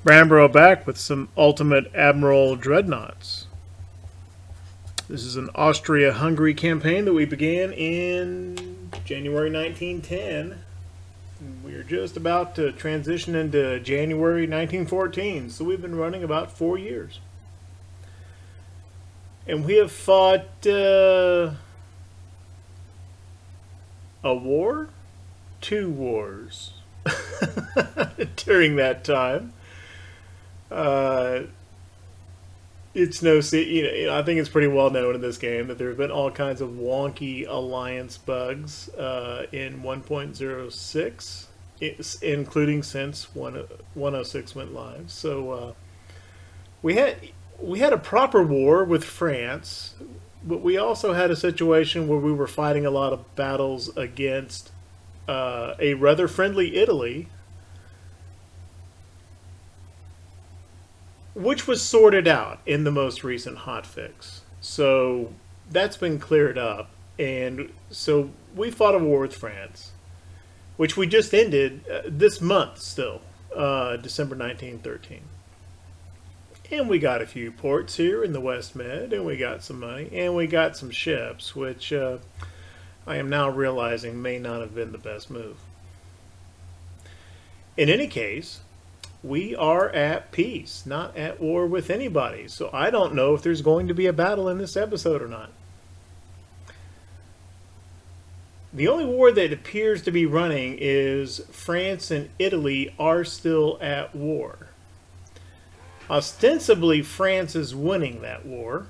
Admiral back with some ultimate Admiral Dreadnoughts. This is an Austria-Hungary campaign that we began in January 1910. We are just about to transition into January 1914, so we've been running about 4 years. And we have fought a war? 2 wars during that time. It's no I think it's pretty well known in this game that there have been all kinds of wonky alliance bugs in 1.06, including since 106 went live. So we had a proper war with France, but we also had a situation where we were fighting a lot of battles against a rather friendly Italy, which was sorted out in the most recent hotfix. So that's been cleared up. And so we fought a war with France, which we just ended this month still, December 1913. And we got a few ports here in the West Med, and we got some money, and we got some ships, which I am now realizing may not have been the best move. In any case, we are at peace, not at war with anybody. So I don't know if there's going to be a battle in this episode or not. The only war that appears to be running is France and Italy are still at war. Ostensibly, France is winning that war,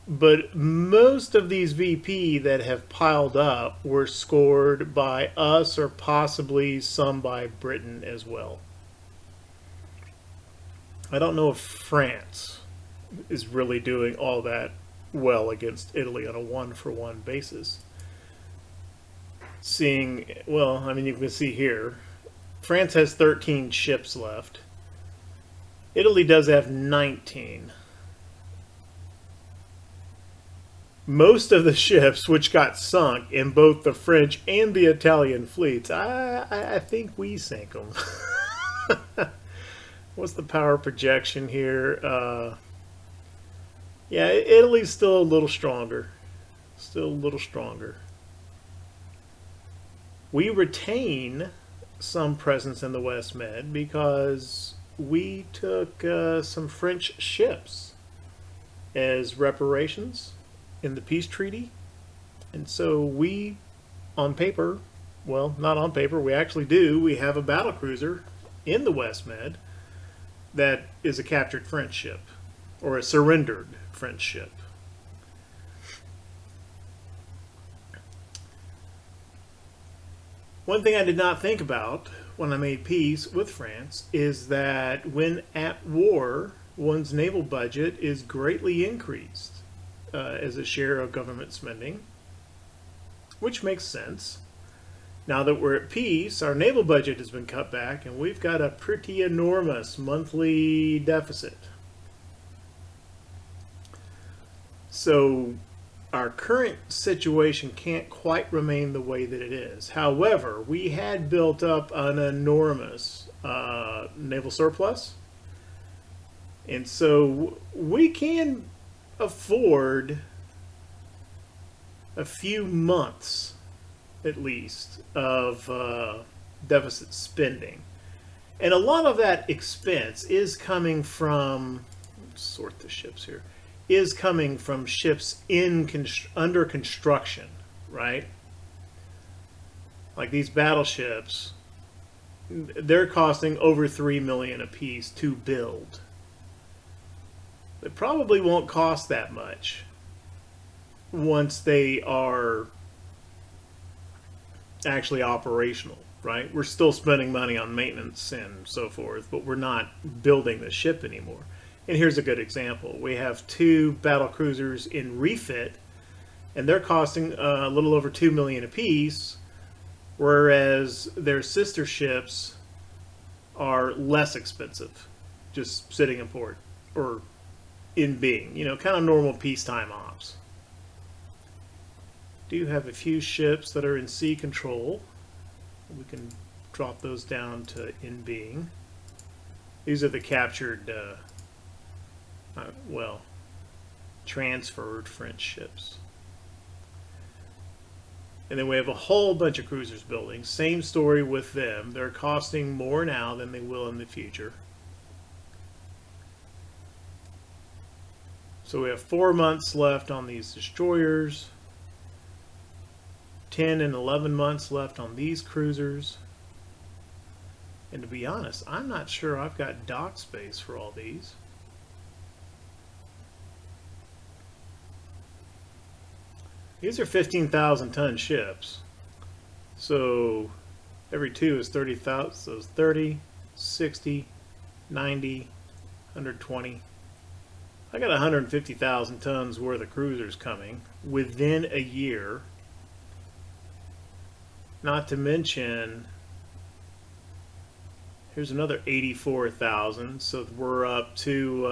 but most of these VP that have piled up were scored by us or possibly some by Britain as well. I don't know if France is really doing all that well against Italy on a one-for-one basis. You can see here, France has 13 ships left. Italy does have 19. Most of the ships which got sunk in both the French and the Italian fleets, I think we sank them. What's the power projection here? Yeah, Italy's still a little stronger. Still a little stronger. We retain some presence in the West Med because we took some French ships as reparations in the peace treaty. And so we, on paper, well, not on paper, we actually do, we have a battle cruiser in the West Med that is a captured French ship, or a surrendered French ship. One thing I did not think about when I made peace with France is that when at war, one's naval budget is greatly increased as a share of government spending, which makes sense. Now that we're at peace, our naval budget has been cut back, and we've got a pretty enormous monthly deficit. So our current situation can't quite remain the way that it is. However, we had built up an enormous naval surplus, and so we can afford a few months at least of deficit spending, and a lot of that expense is coming from, let's sort the ships here, is coming from ships under construction, right? Like these battleships, they're costing over $3 million a piece to build. They probably won't cost that much once they are actually operational, right? We're still spending money on maintenance and so forth, but we're not building the ship anymore. And here's a good example. We have 2 battle cruisers in refit, and they're costing a little over $2 million a piece, whereas their sister ships are less expensive, just sitting in port or in being, kind of normal peacetime ops. Do have a few ships that are in sea control. We can drop those down to in being. These are the captured, well, transferred French ships. And then we have a whole bunch of cruisers building. Same story with them. They're costing more now than they will in the future. So we have 4 months left on these destroyers. 10 and 11 months left on these cruisers. And to be honest, I'm not sure I've got dock space for all these. These are 15,000 ton ships. So every 2 is 30,000. So it's 30, 60, 90, 120. I got 150,000 tons worth of cruisers coming within a year. Not to mention, here's another 84,000. So we're up to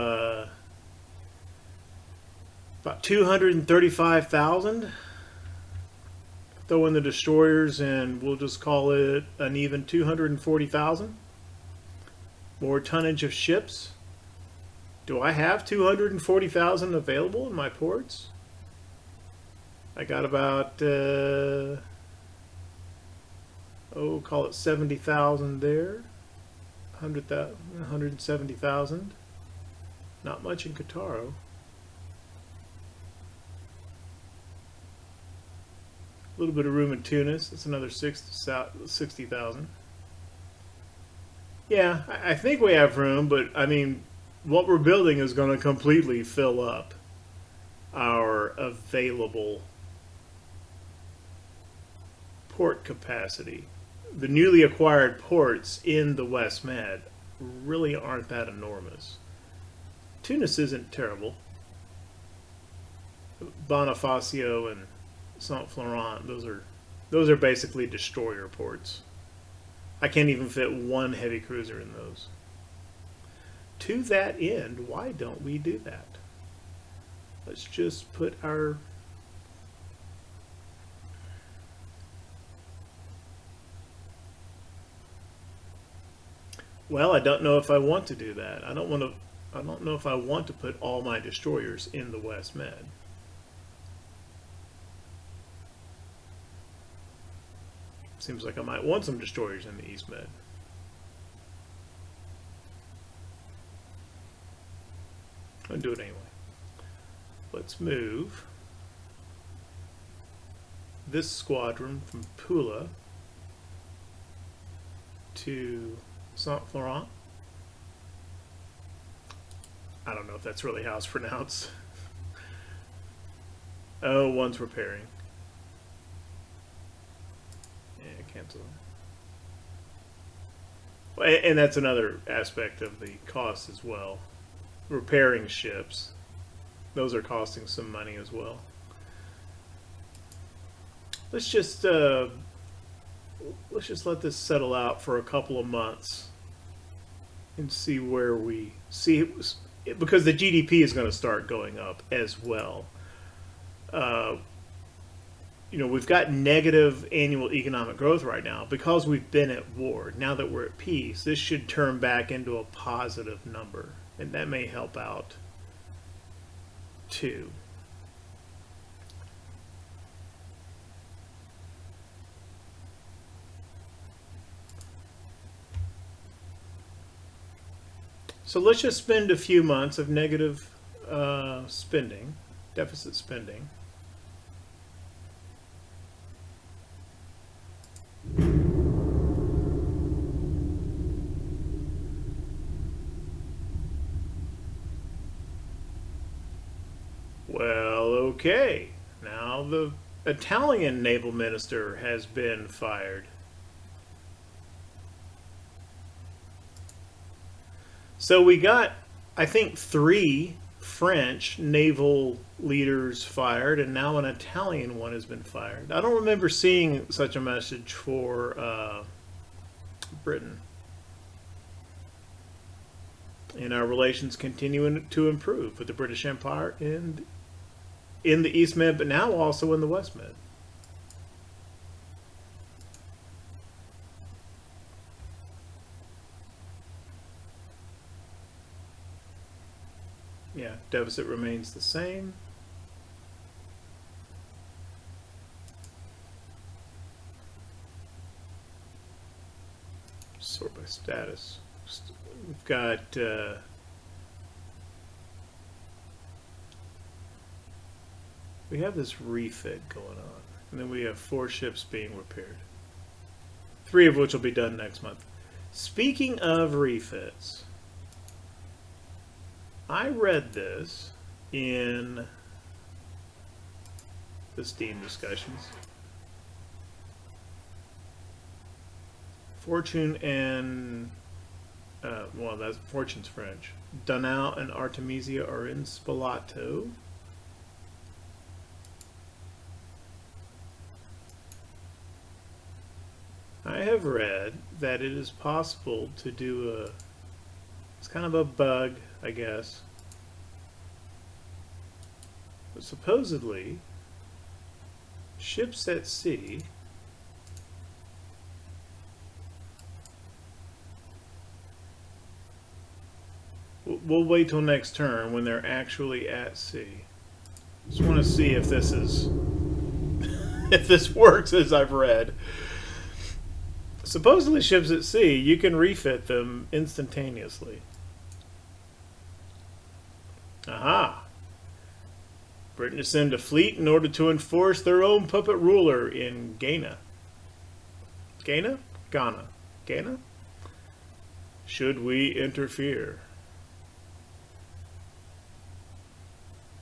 about 235,000. Throw in the destroyers and we'll just call it an even 240,000. More tonnage of ships. Do I have 240,000 available in my ports? I got about, call it 70,000 there. 170,000. Not much in Qatar. A little bit of room in Tunis. That's another 60,000. Yeah, I think we have room, but I mean, what we're building is going to completely fill up our available port capacity. The newly acquired ports in the West Med really aren't that enormous. Tunis isn't terrible. Bonifacio and Saint Florent, those are basically destroyer ports. I can't even fit one heavy cruiser in those. To that end, why don't we do that? Let's just put our well, I don't know if I want to do that. I don't know if I want to put all my destroyers in the West Med. Seems like I might want some destroyers in the East Med. I'll do it anyway. Let's move this squadron from Pula to Saint Florent. I don't know if that's really how it's pronounced. Oh, one's repairing. Cancel. And that's another aspect of the cost as well. Repairing ships, those are costing some money as well. Let's just let this settle out for a couple of months and see where we see it, because the GDP is going to start going up as well. You know, we've got negative annual economic growth right now because we've been at war. Now that we're at peace, this should turn back into a positive number, and that may help out too. So let's just spend a few months of negative spending, deficit spending. Well, okay. Now the Italian naval minister has been fired. So we got, I think, 3 French naval leaders fired, and now an Italian one has been fired. I don't remember seeing such a message for Britain. And our relations continuing to improve with the British Empire in the East Med, but now also in the West Med. Yeah, deficit remains the same. Sort by status. We've got we have this refit going on, and then we have 4 ships being repaired, 3 of which will be done next month. Speaking of refits, I read this in the Steam discussions. Fortune and well, that's Fortune's French. Dreadnoughts and Artemisia are in Spalato. I have read that it is possible to do a, it's kind of a bug, I guess, but supposedly ships at sea we'll wait till next turn when they're actually at sea. Just want to see if this is if this works as I've read. Supposedly ships at sea, you can refit them instantaneously. Aha! Britain to send a fleet in order to enforce their own puppet ruler in Ghana. Ghana? Ghana. Ghana? Should we interfere?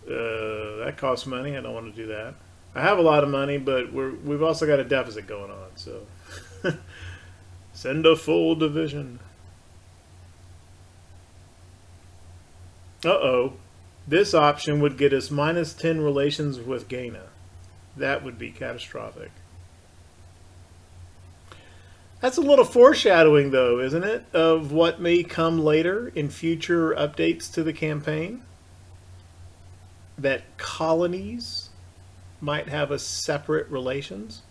That costs money. I don't want to do that. I have a lot of money, but we've also got a deficit going on, so send a full division. Uh-oh. This option would get us -10 relations with Ghana. That would be catastrophic. That's a little foreshadowing, though, isn't it, of what may come later in future updates to the campaign? That colonies might have a separate relations.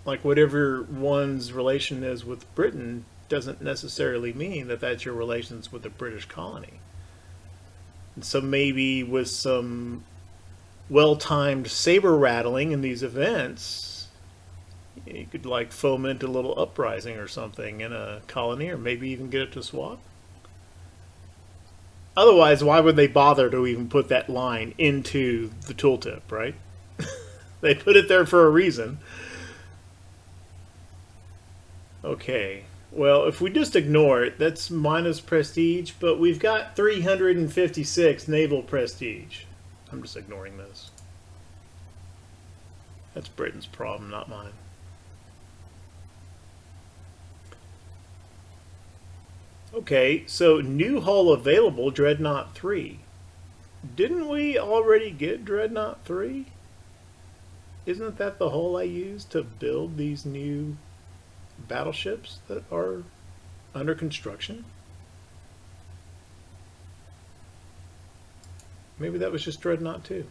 Like whatever one's relation is with Britain doesn't necessarily mean that that's your relations with the British colony. And so maybe with some well-timed saber rattling in these events, you could like foment a little uprising or something in a colony, or maybe even get it to swap. Otherwise, why would they bother to even put that line into the tooltip, right? They put it there for a reason. Okay, well, if we just ignore it, that's minus prestige, but we've got 356 naval prestige. I'm just ignoring this. That's Britain's problem, not mine. Okay, so new hull available, Dreadnought 3. Didn't we already get Dreadnought 3? Isn't that the hull I used to build these new battleships that are under construction? Maybe that was just Dreadnought 2.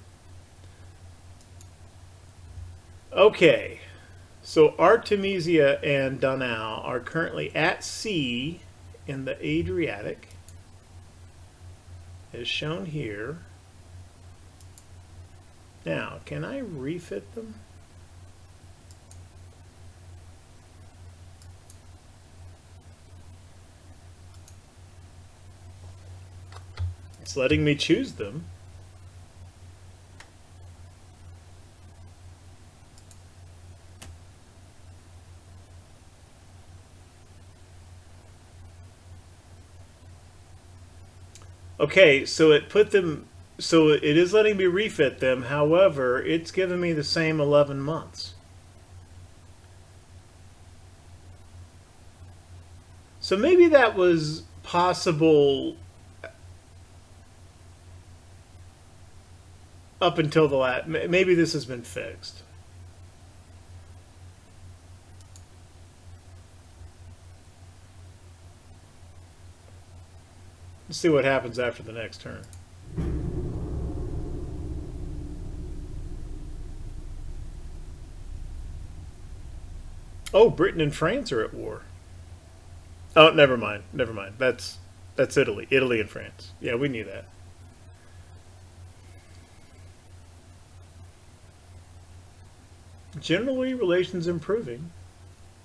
Okay, so Artemisia and Dreadnoughts are currently at sea in the Adriatic, as shown here. Now, can I refit them? It's letting me choose them. Okay, so it put them, so it is letting me refit them. However, it's giving me the same 11 months. So maybe that was possible up until the last. Maybe this has been fixed. Let's see what happens after the next turn. Oh, Britain and France are at war. Oh, never mind. Never mind. That's Italy. Italy and France. Yeah, we knew that. Generally, relations improving.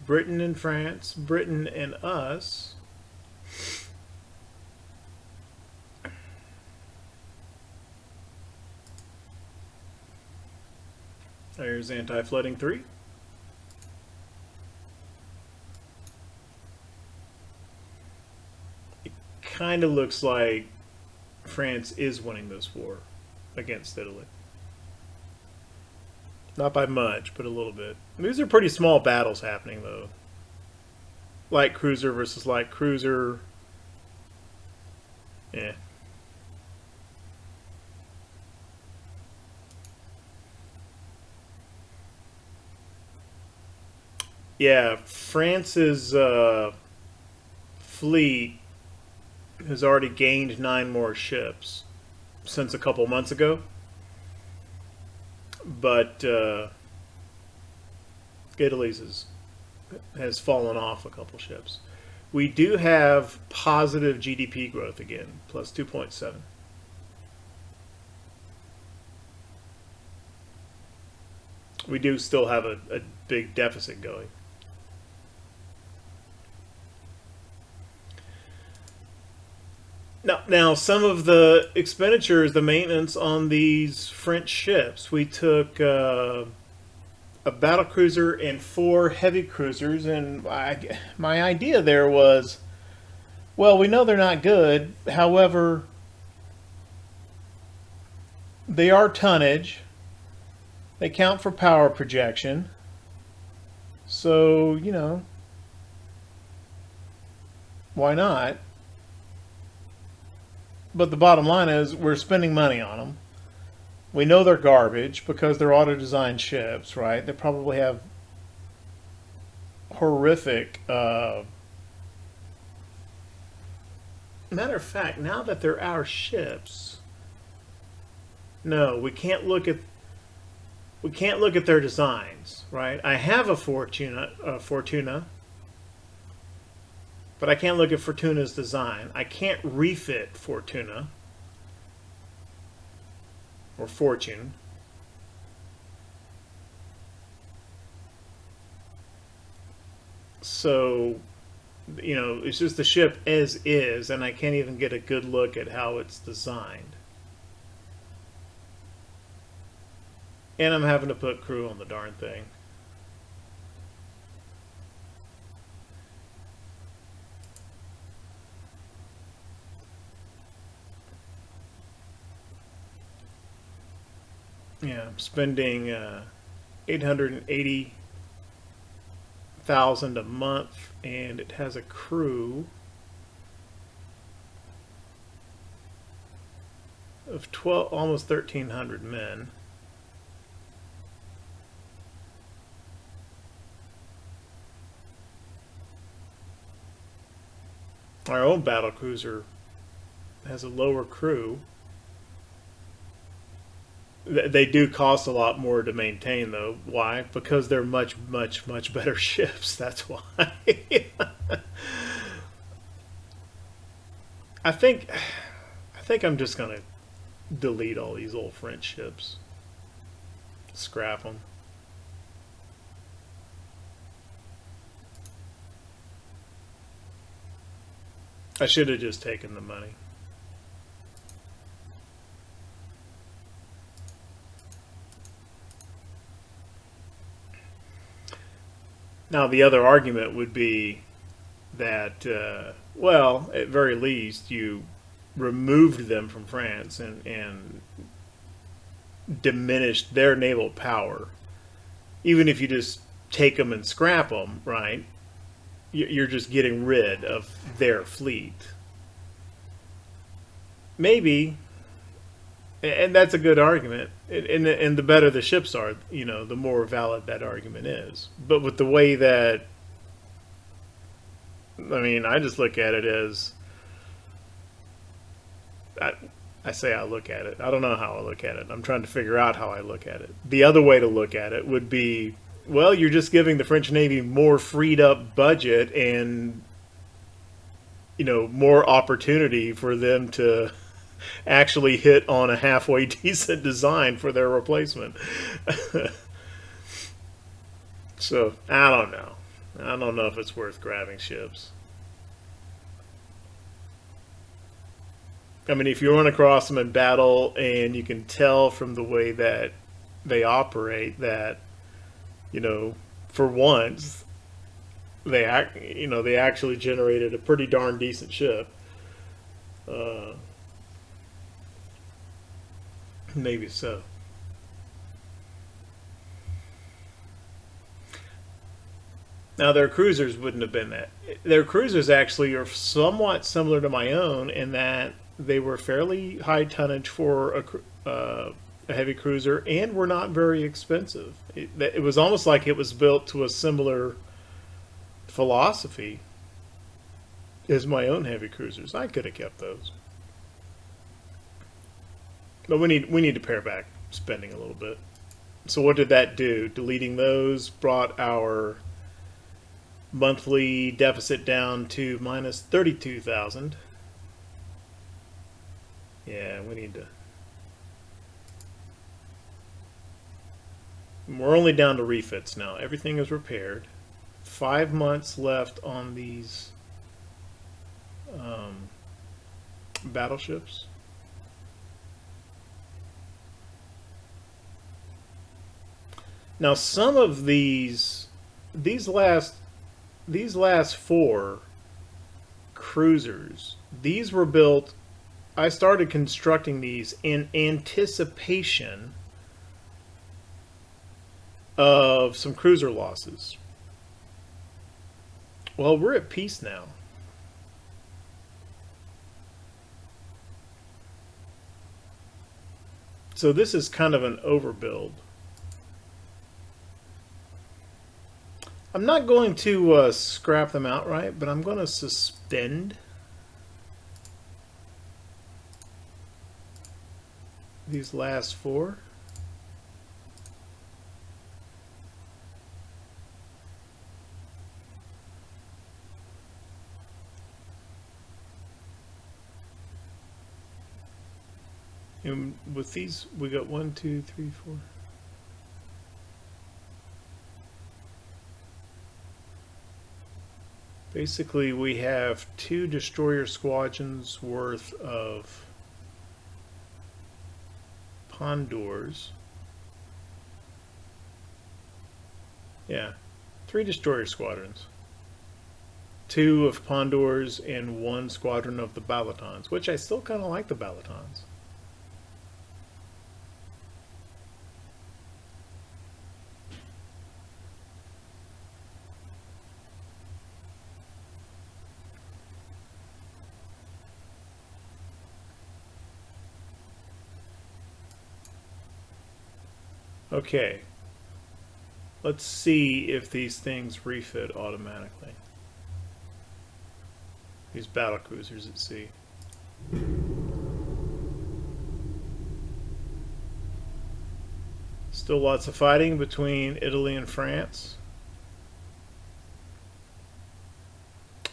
Britain and France, Britain and us. There's anti-flooding 3. It kind of looks like France is winning this war against Italy. Not by much, but a little bit. These are pretty small battles happening, though. Light cruiser versus light cruiser. Yeah. Yeah, France's fleet has already gained 9 more ships since a couple months ago. But Italy's has fallen off a couple ships. We do have positive GDP growth again, plus 2.7. We do still have a big deficit going. Now, some of the expenditures, the maintenance on these French ships, we took a battle cruiser and 4 heavy cruisers, and my idea there was, well, we know they're not good. However, they are tonnage. They count for power projection. So, why not? But the bottom line is we're spending money on them. We know they're garbage because they're auto-designed ships, right? They probably have horrific... matter of fact, now that they're our ships... No, we can't look at their designs, right? I have a Fortuna, but I can't look at Fortuna's design. I can't refit Fortuna or Fortune. So, it's just the ship as is, and I can't even get a good look at how it's designed. And I'm having to put crew on the darn thing. Yeah, I'm spending 880,000 a month, and it has a crew of 12, almost 1,300 men. Our own battle cruiser has a lower crew. They do cost a lot more to maintain, though. Why? Because they're much, much, much better ships. That's why. I think I'm just gonna delete all these old French ships. Scrap them. I should have just taken the money. Now, the other argument would be that, well, at very least, you removed them from France and diminished their naval power. Even if you just take them and scrap them, right? You're just getting rid of their fleet. Maybe, and that's a good argument. And the better the ships are, the more valid that argument is. But with the way that, I just look at it as, I say I look at it. I don't know how I look at it. I'm trying to figure out how I look at it. The other way to look at it would be, well, you're just giving the French Navy more freed up budget and, more opportunity for them to actually hit on a halfway decent design for their replacement. So I don't know. I don't know if it's worth grabbing ships. I mean, if you run across them in battle and you can tell from the way that they operate that, you know, for once they actually generated a pretty darn decent ship. Uh, Maybe so. Now their cruisers wouldn't have been that. Their cruisers actually are somewhat similar to my own in that they were fairly high tonnage for a heavy cruiser and were not very expensive. It was almost like it was built to a similar philosophy as my own heavy cruisers. I could have kept those, but we need to pare back spending a little bit. So what did that do? Deleting those brought our monthly deficit down to minus 32,000. Yeah, we need to. We're only down to refits now. Everything is repaired. 5 months left on these um, battleships. Now, some of these last four cruisers, these were built. I started constructing these in anticipation of some cruiser losses. Well, we're at peace now. So this is kind of an overbuild. I'm not going to scrap them outright, but I'm going to suspend these last four. And with these, we got 1, 2, 3, 4. Basically, we have 2 destroyer squadrons worth of Pondors. Yeah, 3 destroyer squadrons. 2 of Pondors and 1 squadron of the Balatons, which I still kind of like the Balatons. Okay, let's see if these things refit automatically. These battle cruisers at sea. Still lots of fighting between Italy and France.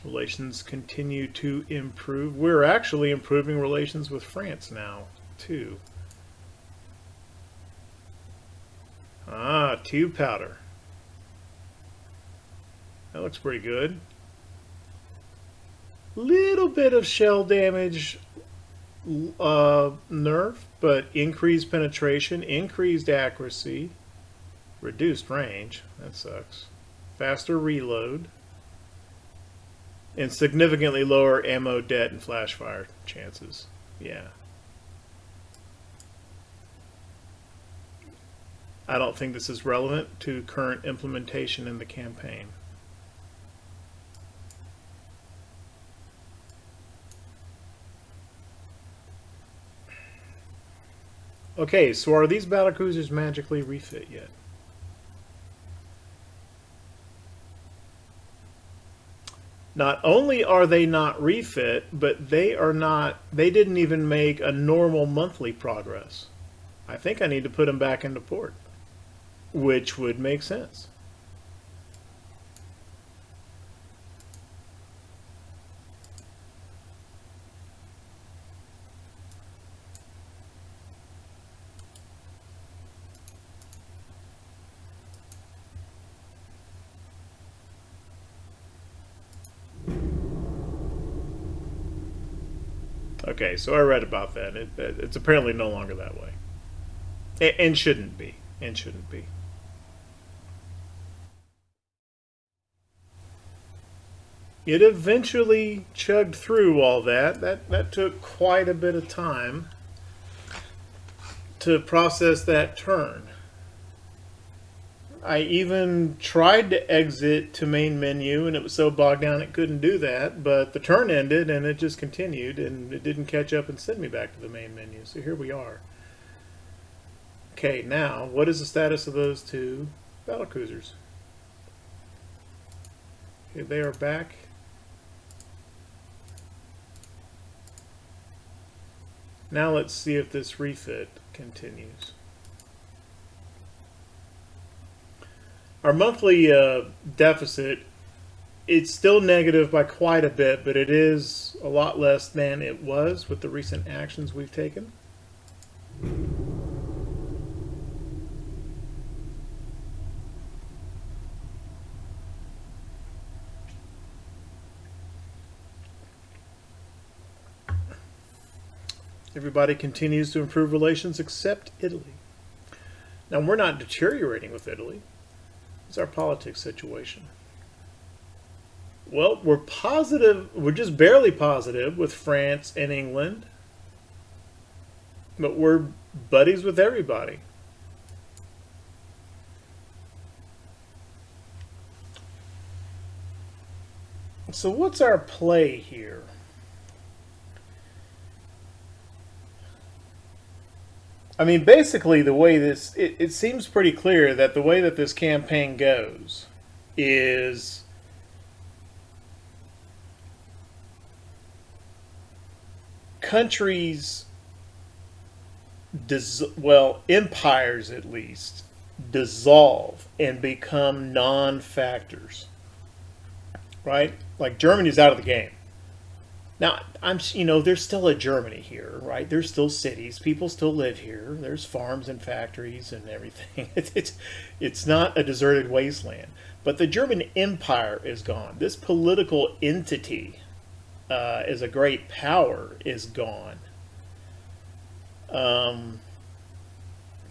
Relations continue to improve. We're actually improving relations with France now, too. Ah, tube powder. That looks pretty good. Little bit of shell damage nerf, but increased penetration, increased accuracy, reduced range. That sucks. Faster reload, and significantly lower ammo debt and flash fire chances. Yeah. I don't think this is relevant to current implementation in the campaign. Okay, so are these battlecruisers magically refit yet? Not only are they not refit, but they didn't even make a normal monthly progress. I think I need to put them back into port, which would make sense. Okay, so I read about that. It's apparently no longer that way, and shouldn't be, and shouldn't be. It eventually chugged through all that. That took quite a bit of time to process that turn. I even tried to exit to main menu, and it was so bogged down it couldn't do that. But the turn ended, and it just continued, and it didn't catch up and send me back to the main menu. So here we are. Okay, now what is the status of those two battlecruisers? Okay, they are back. Now let's see if this refit continues. Our monthly deficit, it's still negative by quite a bit, but it is a lot less than it was with the recent actions we've taken. Everybody continues to improve relations except Italy. Now, we're not deteriorating with Italy. It's our politics situation. Well, we're positive, we're just barely positive with France and England, but we're buddies with everybody. So what's our play here? I mean, basically, the way this, it seems pretty clear that the way that this campaign goes is countries, well, empires at least, dissolve and become non-factors, right? Like Germany's out of the game. Now, there's still a Germany here, right? There's still cities. People still live here. There's farms and factories and everything. It's not a deserted wasteland. But the German Empire is gone. This political entity, as a great power, is gone.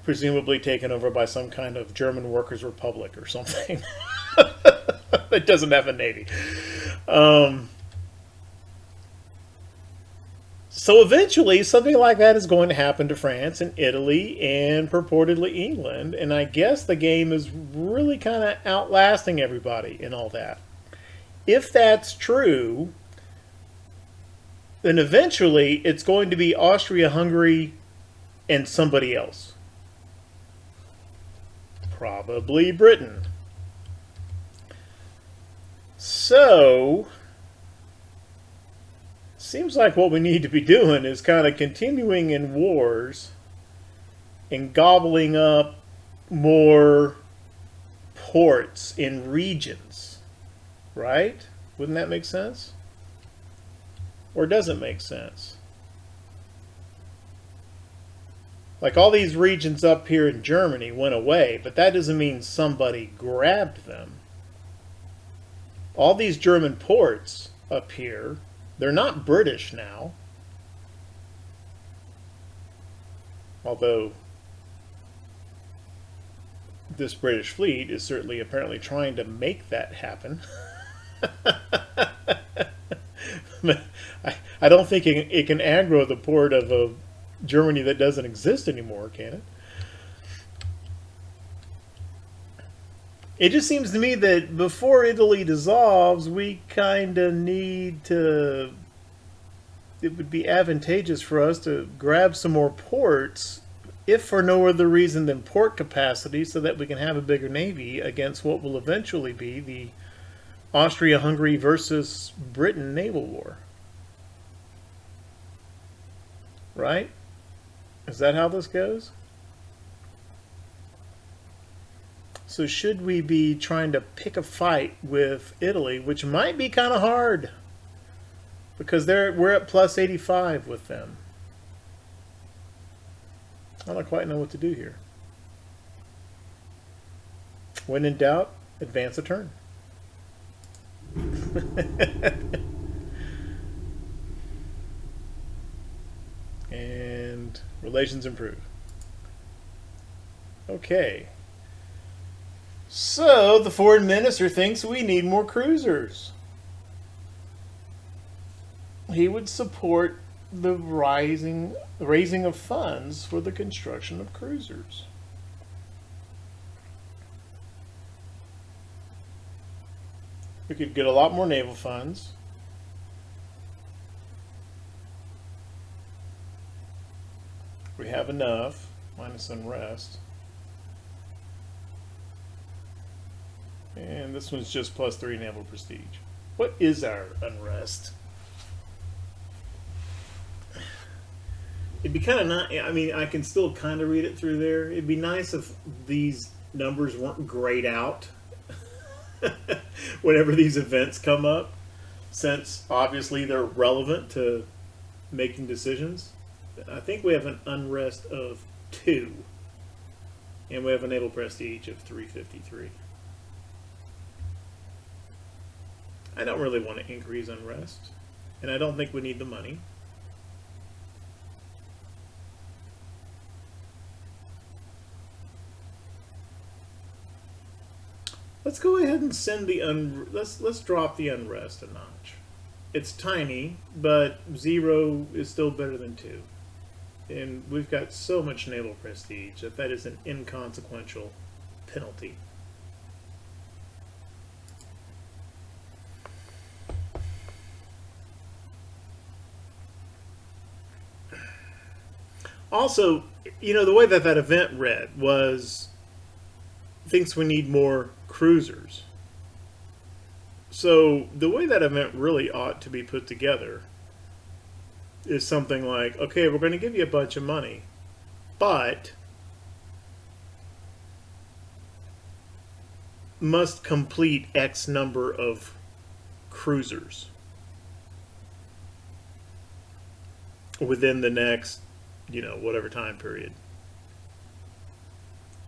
Presumably taken over by some kind of German Workers' Republic or something that doesn't have a navy. So eventually, something like that is going to happen to France and Italy and purportedly England. And I guess the game is really kind of outlasting everybody in all that. If that's true, then eventually it's going to be Austria-Hungary and somebody else. Probably Britain. So seems like what we need to be doing is kind of continuing in wars and gobbling up more ports in regions, right? Wouldn't that make sense? Or does it make sense? Like all these regions up here in Germany went away, but that doesn't mean somebody grabbed them. All these German ports up here, they're not British now. Although this British fleet is certainly apparently trying to make that happen. I don't think it can aggro the port of Germany that doesn't exist anymore, can it? It just seems to me that before Italy dissolves, we kind of need to... It would be advantageous for us to grab some more ports, if for no other reason than port capacity, so that we can have a bigger navy against what will eventually be the Austria-Hungary versus Britain naval war. Right? Is that how this goes? So should we be trying to pick a fight with Italy, which might be kind of hard, because we're at plus 85 with them. I don't quite know what to do here. When in doubt, advance a turn. relations improve. Okay. So, the foreign minister thinks we need more cruisers. He would support the raising of funds for the construction of cruisers. We could get a lot more naval funds. We have enough, minus unrest. And this one's just +3 naval prestige. What is our unrest? It'd be kind of not. I mean, I can still kind of read it through there. It'd be nice if these numbers weren't grayed out whenever these events come up, since obviously they're relevant to making decisions. I think we have an unrest of 2, and we have a naval prestige of 353. I don't really want to increase unrest, and I don't think we need the money. Let's go ahead and send the let's drop the unrest a notch. It's tiny, but 0 is still better than 2. And we've got so much naval prestige that is an inconsequential penalty. Also, you know, the way that event read was thinks we need more cruisers. So the way that event really ought to be put together is something like, okay, we're going to give you a bunch of money, but must complete X number of cruisers within the next, you know, whatever time period.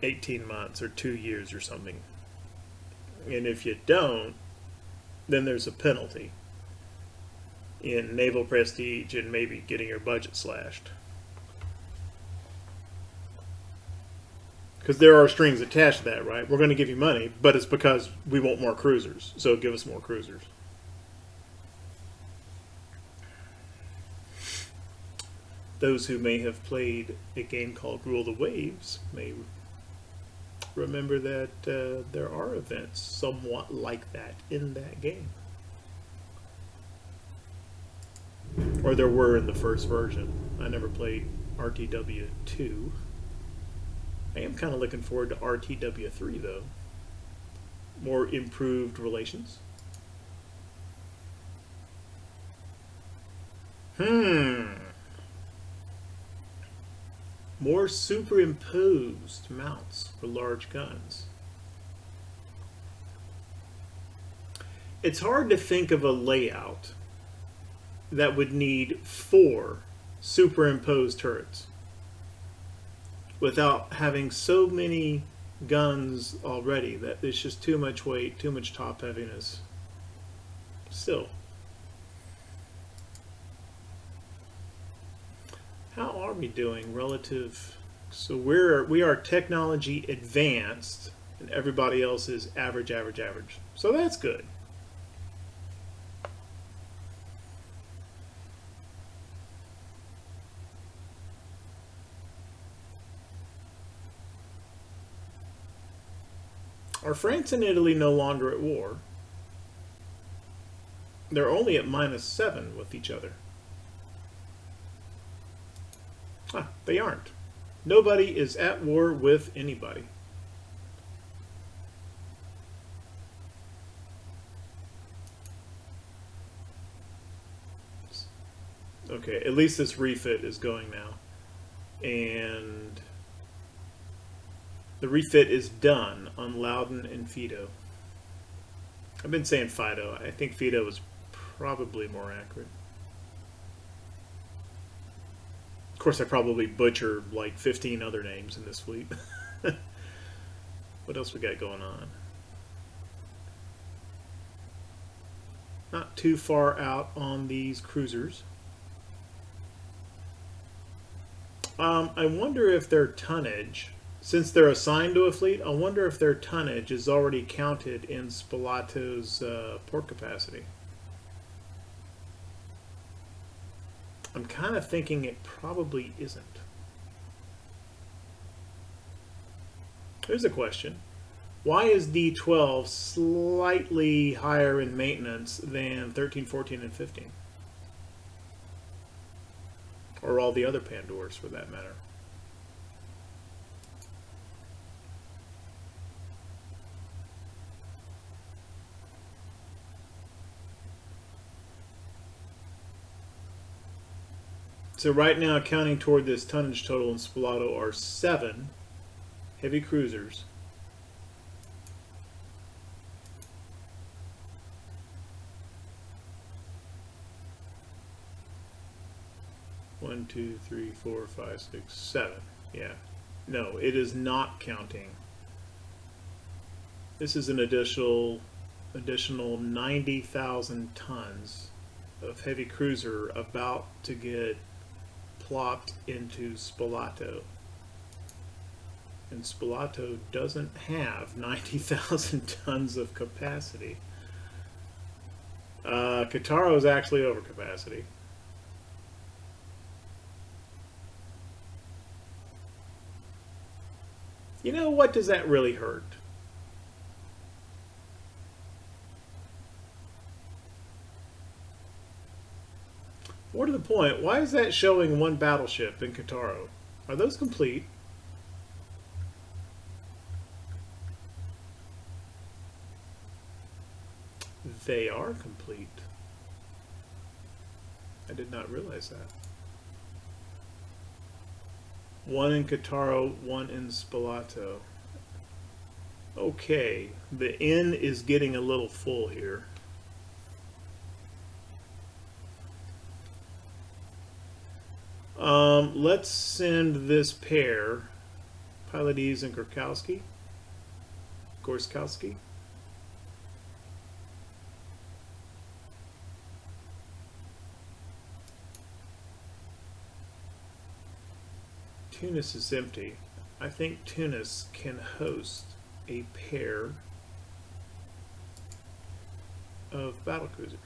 18 months or 2 years or something. And if you don't, then there's a penalty in naval prestige and maybe getting your budget slashed. Because there are strings attached to that, right? We're going to give you money, but it's because we want more cruisers. So give us more cruisers. Those who may have played a game called Rule the Waves may remember that there are events somewhat like that in that game. Or there were in the first version. I never played RTW 2. I am kind of looking forward to RTW 3 though. More improved relations. More superimposed mounts for large guns. It's hard to think of a layout that would need 4 superimposed turrets without having so many guns already that it's just too much weight, too much top heaviness. Still. How are we doing relative? So we are technology advanced, and everybody else is average, average, average. So that's good. Are France and Italy no longer at war? They're only at -7 with each other. They aren't. Nobody is at war with anybody. Okay, at least this refit is going now. And the refit is done on Loudon and Fido. I've been saying Fido. I think Fido is probably more accurate. Of course, I probably butchered like 15 other names in this fleet. What else we got going on? Not too far out on these cruisers. I wonder if their tonnage, since they're assigned to a fleet, I wonder if their tonnage is already counted in Spilato's port capacity. I'm kind of thinking it probably isn't. Here's a question. Why is D12 slightly higher in maintenance than 13, 14, and 15? Or all the other Pandors, for that matter. So right now, counting toward this tonnage total in Spilato are 7 heavy cruisers. One, two, three, four, five, six, 7. Yeah. No, it is not counting. This is an additional 90,000 tons of heavy cruiser about to get plopped into Spilato. And Spilato doesn't have 90,000 tons of capacity. Kataro is actually over capacity. You know, what does that really hurt? More to the point, why is that showing one battleship in Kataro? Are those complete? They are complete. I did not realize that. One in Kataro, one in Spilato. Okay, the N is getting a little full here. Let's send this pair, Pylades and Gorskowski. Tunis is empty. I think Tunis can host a pair of battlecruisers.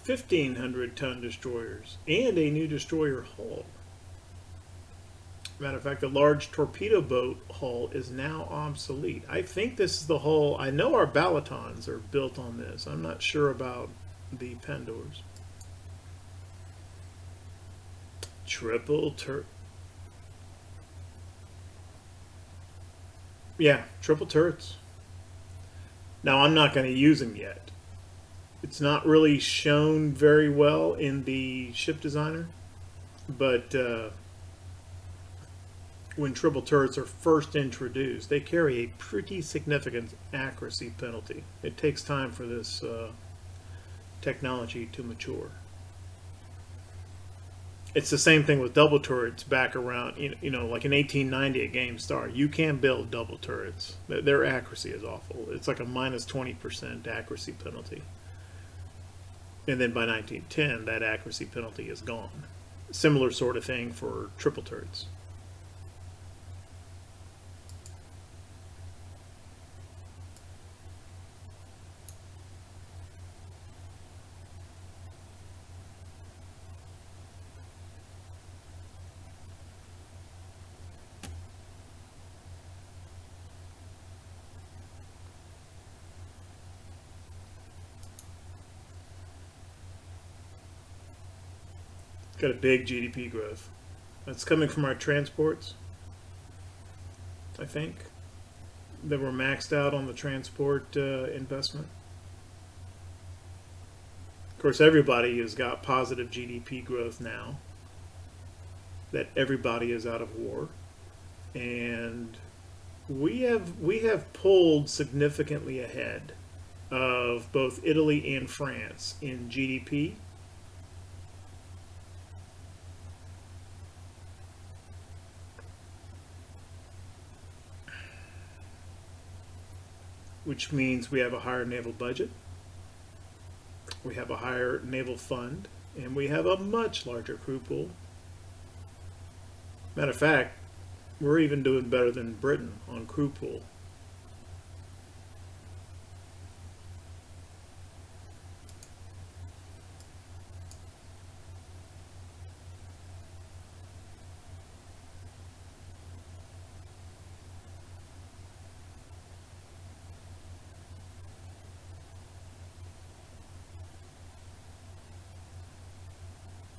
$1,500-ton destroyers and a new destroyer hull. Matter of fact, the large torpedo boat hull is now obsolete. I think this is the hull. I know our Balatons are built on this. I'm not sure about the Pandors. Yeah, triple turrets. Now, I'm not going to use them yet. It's not really shown very well in the ship designer, but when triple turrets are first introduced, they carry a pretty significant accuracy penalty. It takes time for this technology to mature. It's the same thing with double turrets back around, like in 1890 at GameStar. You can build double turrets. Their accuracy is awful. It's like a minus 20% accuracy penalty. And then by 1910, that accuracy penalty is gone. Similar sort of thing for triple turrets. Got a big GDP growth. That's coming from our transports, I think, that were maxed out on the transport investment. course, everybody has got positive GDP growth now, that everybody is out of war, and we have pulled significantly ahead of both Italy and France in GDP. Which means we have a higher naval budget, we have a higher naval fund, and we have a much larger crew pool. Matter of fact, we're even doing better than Britain on crew pool.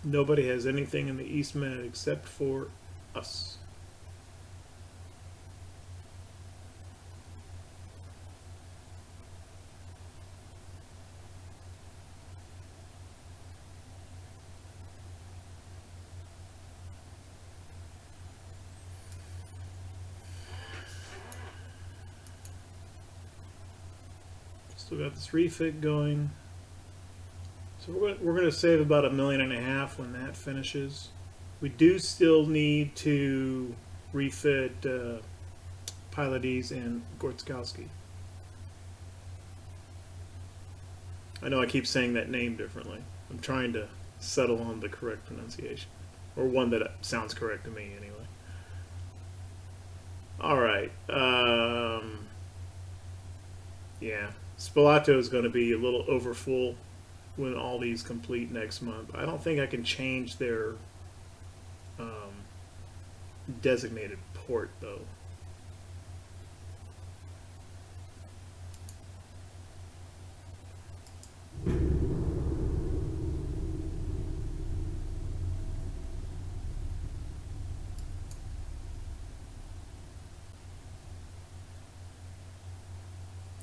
Nobody has anything in the East Med except for us. Still got this refit going. So we're going to save about $1.5 million when that finishes. We do still need to refit Pylades and Gortzkowski. I know I keep saying that name differently. I'm trying to settle on the correct pronunciation, or one that sounds correct to me anyway. All right. Yeah, Spalato is going to be a little overfull when all these complete next month. I don't think I can change their designated port though.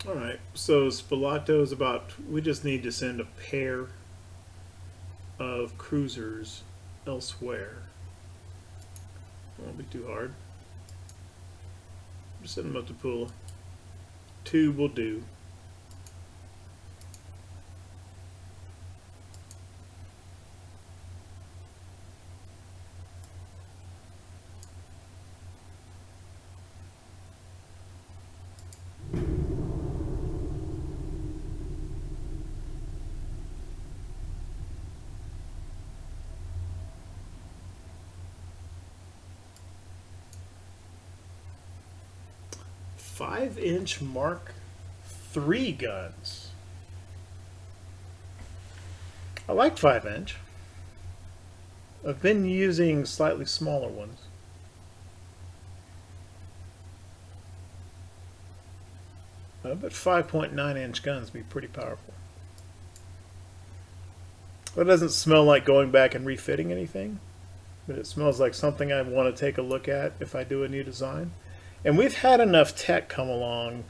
Alright, so Spalato is about, we just need to send a pair of cruisers elsewhere. It won't be too hard. Just send them up to Pula. 2 will do. Five-inch Mark III guns. I like 5-inch. I've been using slightly smaller ones. But 5.9-inch guns be pretty powerful. Well, it doesn't smell like going back and refitting anything, but it smells like something I want to take a look at if I do a new design. And we've had enough tech come along.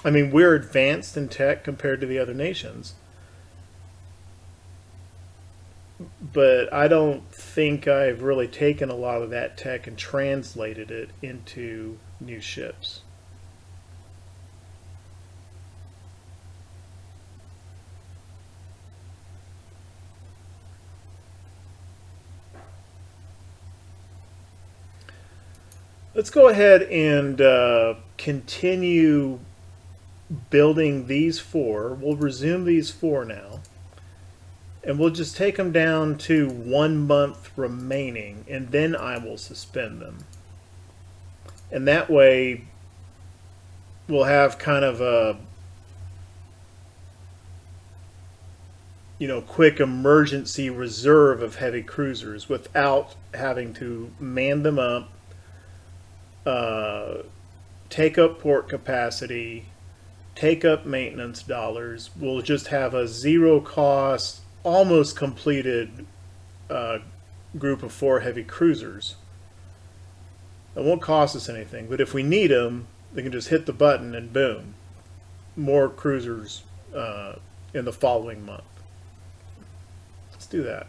I mean, we're advanced in tech compared to the other nations. But I don't think I've really taken a lot of that tech and translated it into new ships. Let's go ahead and continue building these 4. We'll resume these 4 now. And we'll just take them down to 1 month remaining, and then I will suspend them. And that way, we'll have kind of a quick emergency reserve of heavy cruisers without having to man them up, take up port capacity, take up maintenance dollars. We'll just have a zero cost, almost completed group of 4 heavy cruisers. It won't cost us anything, but if we need them, they can just hit the button and boom, more cruisers uh, in the following month. Let's do that.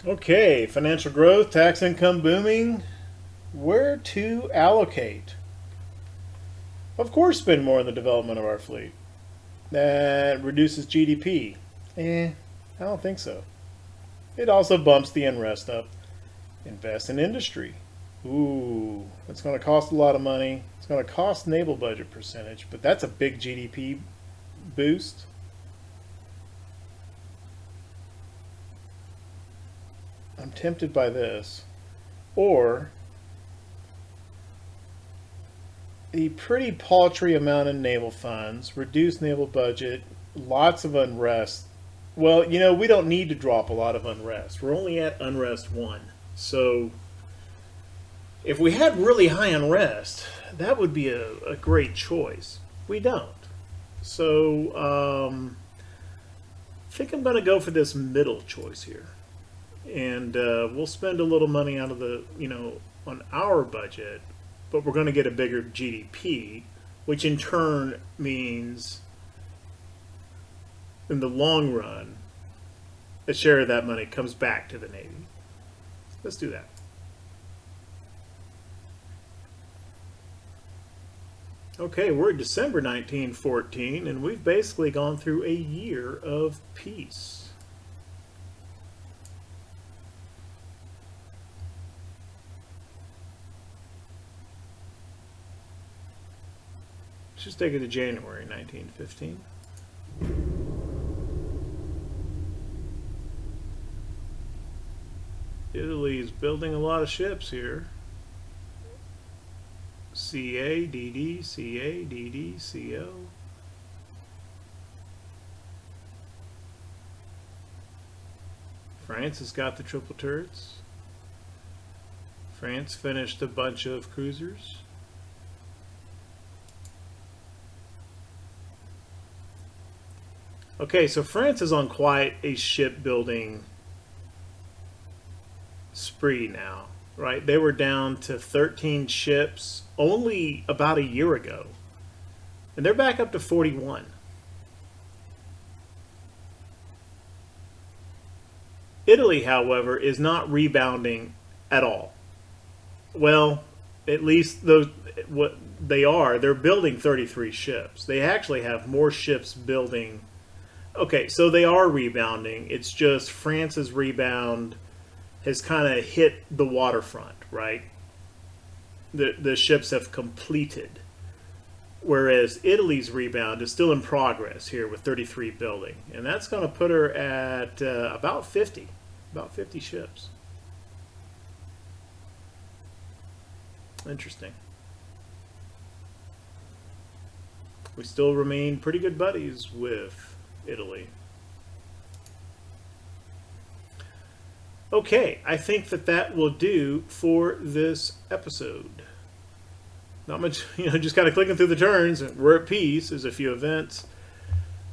Okay, financial growth, tax income booming. Where to allocate? Of course, spend more on the development of our fleet. That reduces GDP. I don't think so. It also bumps the unrest up. Invest in industry. Ooh, it's going to cost a lot of money. It's going to cost naval budget percentage, but that's a big GDP boost. I'm tempted by this. Or the pretty paltry amount of naval funds, reduced naval budget, lots of unrest. Well, you know, we don't need to drop a lot of unrest. We're only at unrest 1. So if we had really high unrest, that would be a great choice. We don't. So I think I'm going to go for this middle choice here. And we'll spend a little money out of the, on our budget, but we're going to get a bigger GDP, which in turn means in the long run, a share of that money comes back to the Navy. Let's do that. Okay, we're in December 1914, and we've basically gone through a year of peace. Let's just take it to January 1915. Italy is building a lot of ships here. CA, DD, CA, DD, CO. France has got the triple turrets. France finished a bunch of cruisers. Okay, so France is on quite a shipbuilding spree now, right? They were down to 13 ships only about a year ago, and they're back up to 41. Italy, however, is not rebounding at all. Well, at least those what they are, they're building 33 ships. They actually have more ships building. Okay, so they are rebounding. It's just France's rebound has kind of hit the waterfront, right? The ships have completed. Whereas Italy's rebound is still in progress here with 33 building. And that's going to put her at about 50 ships. Interesting. We still remain pretty good buddies with Italy. Okay, I think that will do for this episode. Not much, just kind of clicking through the turns. We're at peace. There's a few events.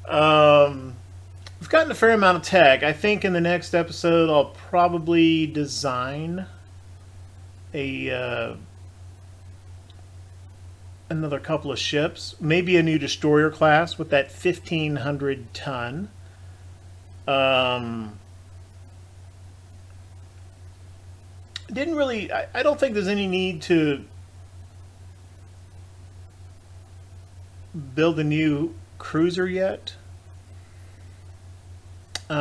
We've gotten a fair amount of tech. I think in the next episode I'll probably design another couple of ships. Maybe a new destroyer class with that 1,500 ton. Didn't really. I don't think there's any need to build a new cruiser yet. We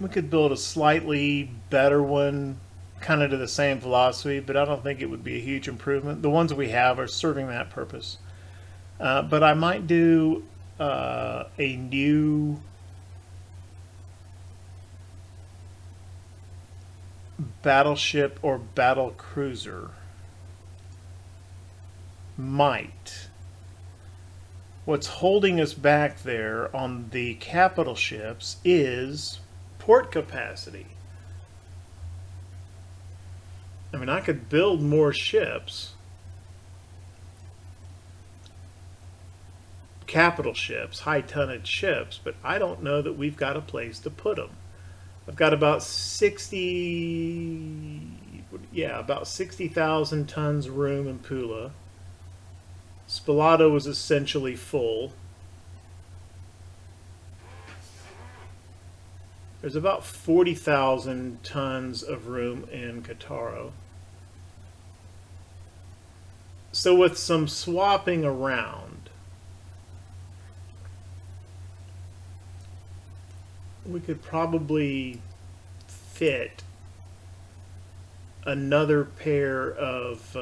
could build a slightly better one, kind of to the same philosophy, but I don't think it would be a huge improvement. The ones we have are serving that purpose. But I might do a new battleship or battle cruiser. Might. What's holding us back there on the capital ships is port capacity. I mean, I could build more ships capital ships, high tonnage ships, but I don't know that we've got a place to put them. I've got about 60,000 tons room in Pula. Spalato was essentially full. There's about 40,000 tons of room in Cattaro. So with some swapping around, we could probably fit another pair of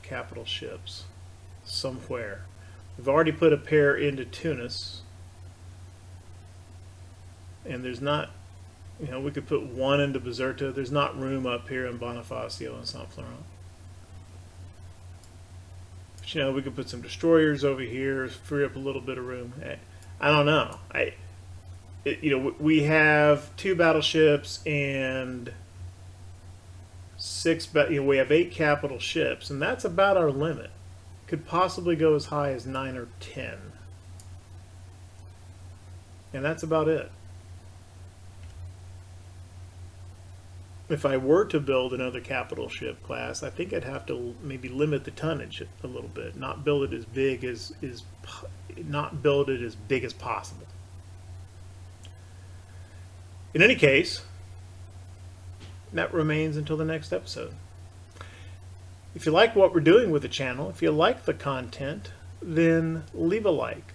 capital ships somewhere. We've already put a pair into Tunis, and there's not, we could put one into Bizerta. There's not room up here in Bonifacio and Saint Florent. But, we could put some destroyers over here, free up a little bit of room. I don't know. We have 2 battleships and 6. We have 8 capital ships, and that's about our limit. Could possibly go as high as 9 or 10, and that's about it. If I were to build another capital ship class, I think I'd have to maybe limit the tonnage a little bit, not build it as big as possible. In any case, that remains until the next episode. If you like what we're doing with the channel, if you like the content, then leave a like,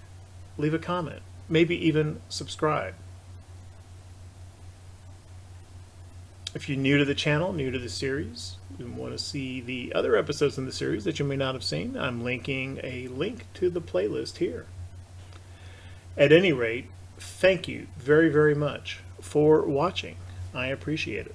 leave a comment, maybe even subscribe. If you're new to the channel, new to the series, and want to see the other episodes in the series that you may not have seen, I'm linking a link to the playlist here. At any rate, thank you very, very much for watching. I appreciate it.